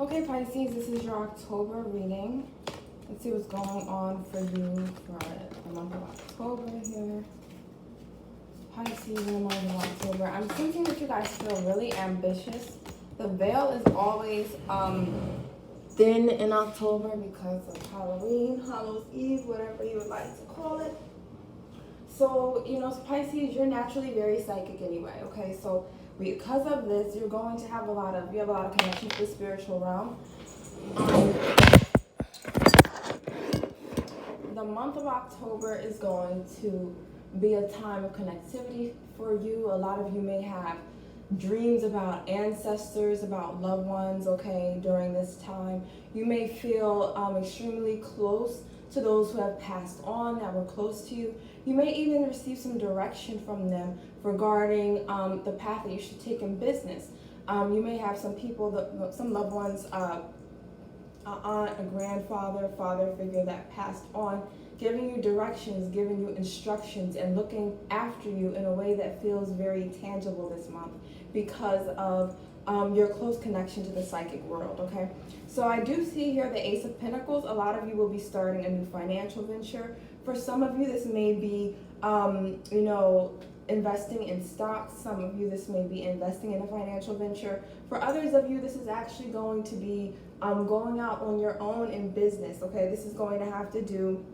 Okay, Pisces, this is your October reading. Let's see what's going on for you for the month of October here. Pisces in the month of October. I'm thinking that you guys feel really ambitious. The veil is always thin in October because of Halloween, Hallows Eve, whatever you would like to call it. So, Pisces, you're naturally very psychic anyway, okay? So because of this, you have a lot of connection to the spiritual realm. The month of October is going to be a time of connectivity for you. A lot of you may have dreams about ancestors, about loved ones, okay, during this time. You may feel extremely close to those who have passed on that were close to you. You may even receive some direction from them regarding the path that you should take in business. You may have some people, some loved ones, an aunt, a grandfather, father figure that passed on, giving you directions, giving you instructions, and looking after you in a way that feels very tangible this month because of your close connection to the psychic world, okay? So I do see here the Ace of Pentacles. A lot of you will be starting a new financial venture. For some of you, this may be, investing in stocks. Some of you, this may be investing in a financial venture. For others of you, this is actually going to be going out on your own in business, okay? This is going to have to do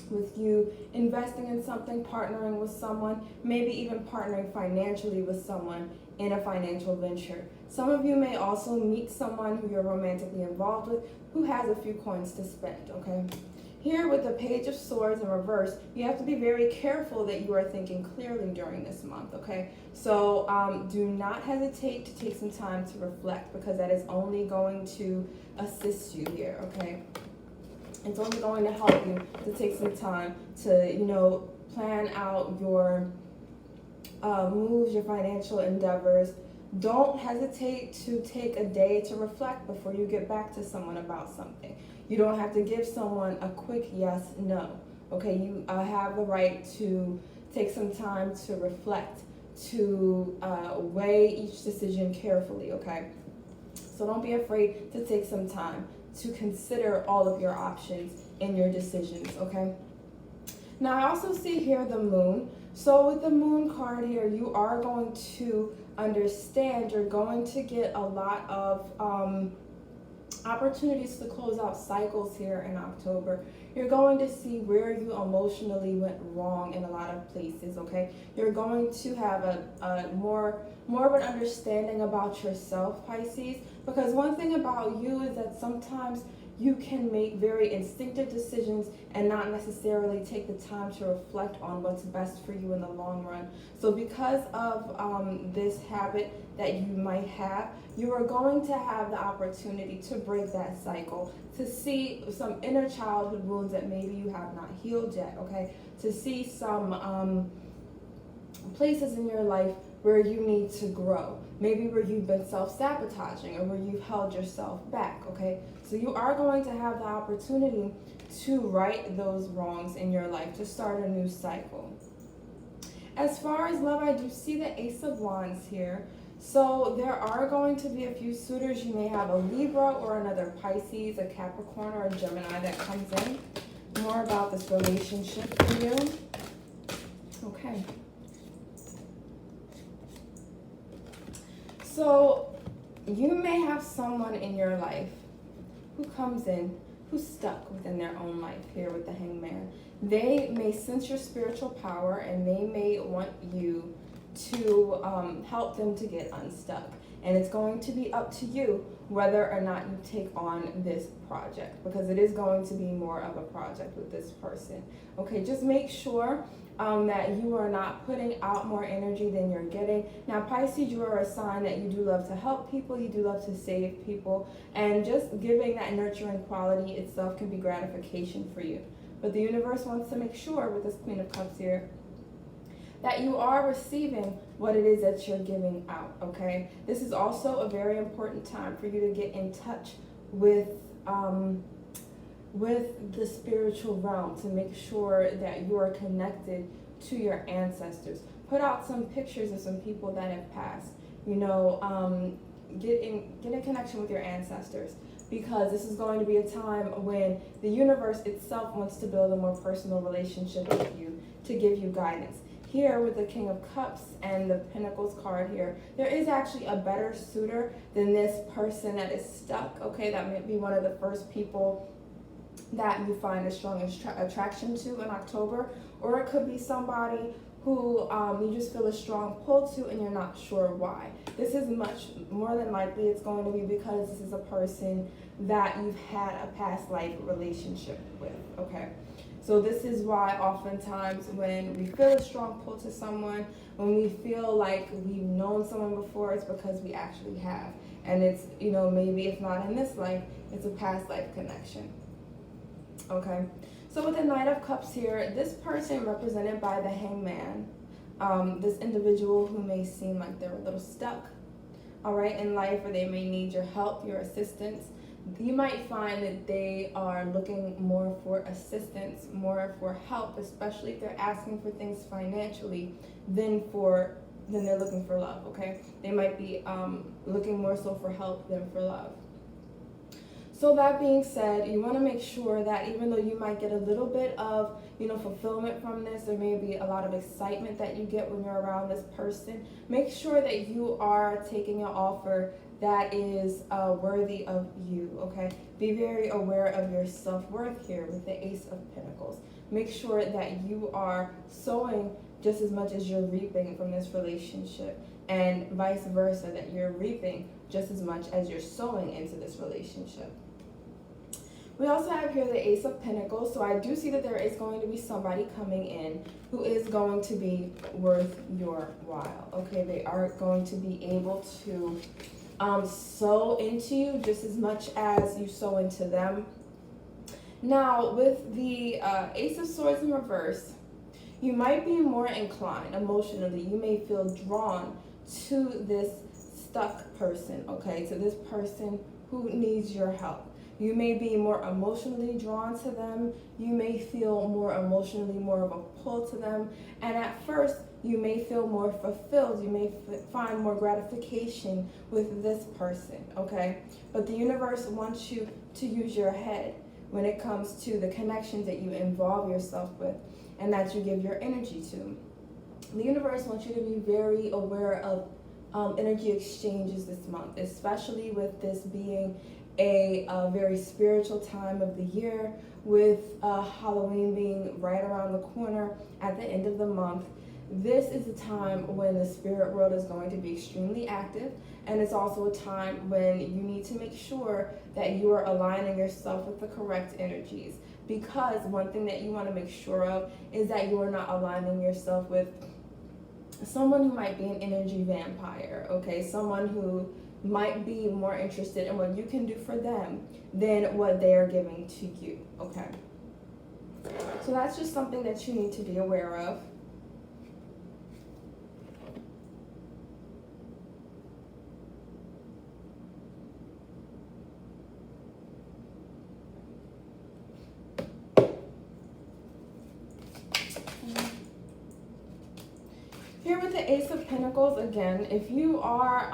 with you investing in something, partnering with someone, maybe even partnering financially with someone in a financial venture. Some of you may also meet someone who you're romantically involved with who has a few coins to spend, okay? Here with the Page of Swords in reverse, you have to be very careful that you are thinking clearly during this month, okay? So do not hesitate to take some time to reflect because that is only going to assist you here, okay? It's only going to help you to take some time to, plan out your moves, your financial endeavors. Don't hesitate to take a day to reflect before you get back to someone about something. You don't have to give someone a quick yes, no. Okay, you have the right to take some time to reflect, to weigh each decision carefully, okay? So don't be afraid to take some time to consider all of your options in your decisions, okay? Now I also see here the moon. So with the moon card here, you are going to understand, you're going to get a lot of opportunities to close out cycles here in October. You're going to see where you emotionally went wrong in a lot of places, okay? You're going to have a more of an understanding about yourself, Pisces, because one thing about you is that sometimes you can make very instinctive decisions and not necessarily take the time to reflect on what's best for you in the long run. So because of this habit that you might have, you are going to have the opportunity to break that cycle, to see some inner childhood wounds that maybe you have not healed yet, okay? To see some places in your life where you need to grow, maybe where you've been self-sabotaging or where you've held yourself back, okay? So you are going to have the opportunity to right those wrongs in your life, to start a new cycle. As far as love, I do see the Ace of Wands here. So there are going to be a few suitors. You may have a Libra or another Pisces, a Capricorn or a Gemini that comes in. More about this relationship for you. Okay. So you may have someone in your life who comes in, who's stuck within their own life here with the Hangman. They may sense your spiritual power and they may want you to help them to get unstuck. And it's going to be up to you whether or not you take on this project, because it is going to be more of a project with this person. Okay, just make sure that you are not putting out more energy than you're getting. Now, Pisces, you are a sign that you do love to help people, you do love to save people, and just giving that nurturing quality itself can be gratification for you. But the universe wants to make sure with this Queen of Cups here that you are receiving what it is that you're giving out, okay? This is also a very important time for you to get in touch with the spiritual realm, to make sure that you are connected to your ancestors. Put out some pictures of some people that have passed. get in connection with your ancestors, because this is going to be a time when the universe itself wants to build a more personal relationship with you, to give you guidance. Here with the King of Cups and the Pentacles card here, there is actually a better suitor than this person that is stuck, okay? That may be one of the first people that you find a strong attraction to in October, or it could be somebody who you just feel a strong pull to and you're not sure why. This is much more than likely it's going to be because this is a person that you've had a past life relationship with, okay? So this is why oftentimes when we feel a strong pull to someone, when we feel like we've known someone before, it's because we actually have. And it's, you know, maybe if not in this life, it's a past life connection. Okay, so with the Knight of Cups here, this person represented by the Hangman, this individual who may seem like they're a little stuck, all right, in life, or they may need your help, your assistance. You might find that they are looking more for assistance, more for help, especially if they're asking for things financially than they're looking for love, okay? They might be looking more so for help than for love. So that being said, you want to make sure that even though you might get a little bit of, you know, fulfillment from this, there may be a lot of excitement that you get when you're around this person, make sure that you are taking an offer that is worthy of you, okay? Be very aware of your self-worth here with the Ace of Pentacles. Make sure that you are sowing just as much as you're reaping from this relationship, and vice versa, that you're reaping just as much as you're sowing into this relationship. We also have here the Ace of Pentacles, so I do see that there is going to be somebody coming in who is going to be worth your while, okay? They are going to be able to sow into you just as much as you sow into them. Now, with the Ace of Swords in reverse, you might be more inclined emotionally. You may feel drawn to this stuck person, okay? To this person who needs your help. You may be more emotionally drawn to them. You may feel more emotionally more of a pull to them. And at first, you may feel more fulfilled. You may find more gratification with this person, okay? But the universe wants you to use your head when it comes to the connections that you involve yourself with and that you give your energy to. The universe wants you to be very aware of energy exchanges this month, especially with this being a very spiritual time of the year, with Halloween being right around the corner at the end of the month. This is a time when the spirit world is going to be extremely active, and it's also a time when you need to make sure that you are aligning yourself with the correct energies, because one thing that you want to make sure of is that you are not aligning yourself with someone who might be an energy vampire, okay? Someone who might be more interested in what you can do for them than what they are giving to you, okay? So that's just something that you need to be aware of. Here with the Ace of Pentacles, again, if you are,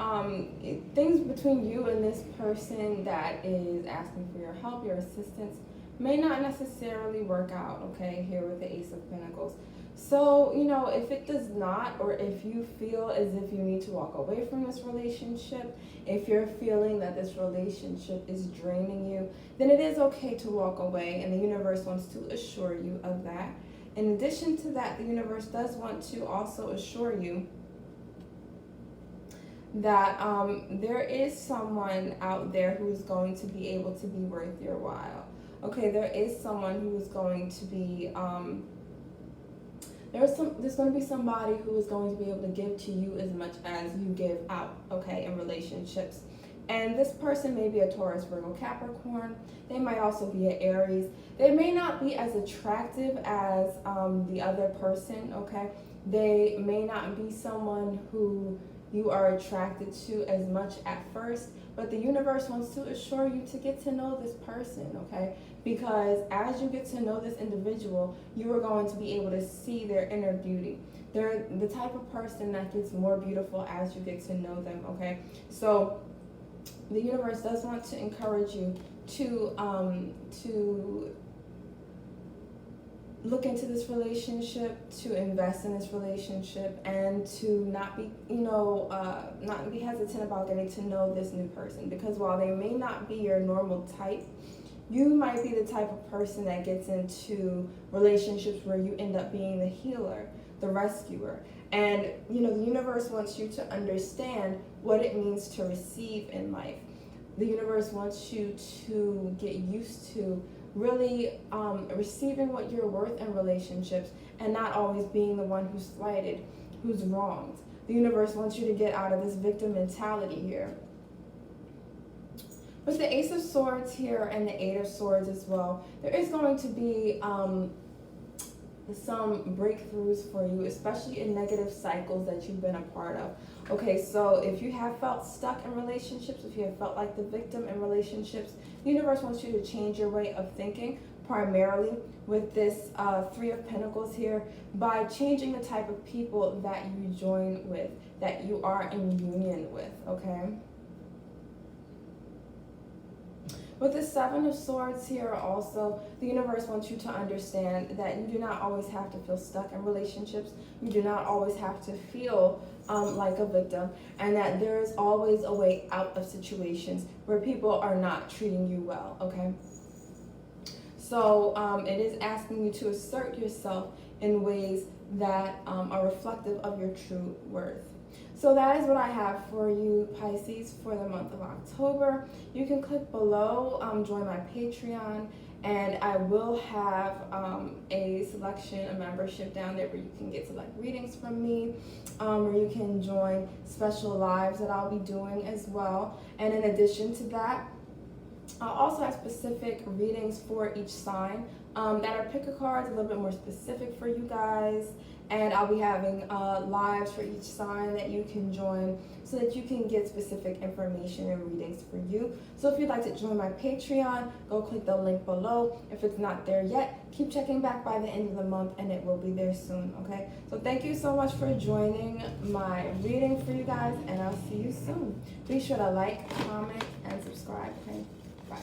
things between you and this person that is asking for your help, your assistance, may not necessarily work out, okay, here with the Ace of Pentacles. So, you know, if it does not, or if you feel as if you need to walk away from this relationship, if you're feeling that this relationship is draining you, then it is okay to walk away, and the universe wants to assure you of that. In addition to that, the universe does want to also assure you that there is someone out there who is going to be able to be worth your while. Okay, there is someone who is going to be, there's going to be somebody who is going to be able to give to you as much as you give out, okay, in relationships. And this person may be a Taurus, Virgo, Capricorn. They might also be an Aries. They may not be as attractive as the other person, okay? They may not be someone who you are attracted to as much at first, but the universe wants to assure you to get to know this person, okay? Because as you get to know this individual, you are going to be able to see their inner beauty. They're the type of person that gets more beautiful as you get to know them, okay? So the universe does want to encourage you to look into this relationship, to invest in this relationship, and to not be, not be hesitant about getting to know this new person. Because while they may not be your normal type, you might be the type of person that gets into relationships where you end up being the healer, the rescuer. And, the universe wants you to understand what it means to receive in life. The universe wants you to get used to really receiving what you're worth in relationships and not always being the one who's slighted, who's wronged. The universe wants you to get out of this victim mentality here. With the Ace of Swords here and the Eight of Swords as well, there is going to be some breakthroughs for you, especially in negative cycles that you've been a part of. Okay, so if you have felt stuck in relationships, if you have felt like the victim in relationships, the universe wants you to change your way of thinking, primarily with this Three of Pentacles here, by changing the type of people that you join with, that you are in union with, okay? With the Seven of Swords here also, the universe wants you to understand that you do not always have to feel stuck in relationships. You do not always have to feel like a victim, and that there is always a way out of situations where people are not treating you well, okay? So it is asking you to assert yourself in ways that are reflective of your true worth. So that is what I have for you, Pisces, for the month of October. You can click below, join my Patreon, and I will have a selection, a membership down there where you can get select readings from me, where you can join special lives that I'll be doing as well. And in addition to that, I'll also have specific readings for each sign that are picker cards, a little bit more specific for you guys. And I'll be having lives for each sign that you can join so that you can get specific information and readings for you. So if you'd like to join my Patreon, go click the link below. If it's not there yet, keep checking back by the end of the month and it will be there soon, okay? So thank you so much for joining my reading for you guys, and I'll see you soon. Be sure to like, comment, and subscribe, okay? Bye.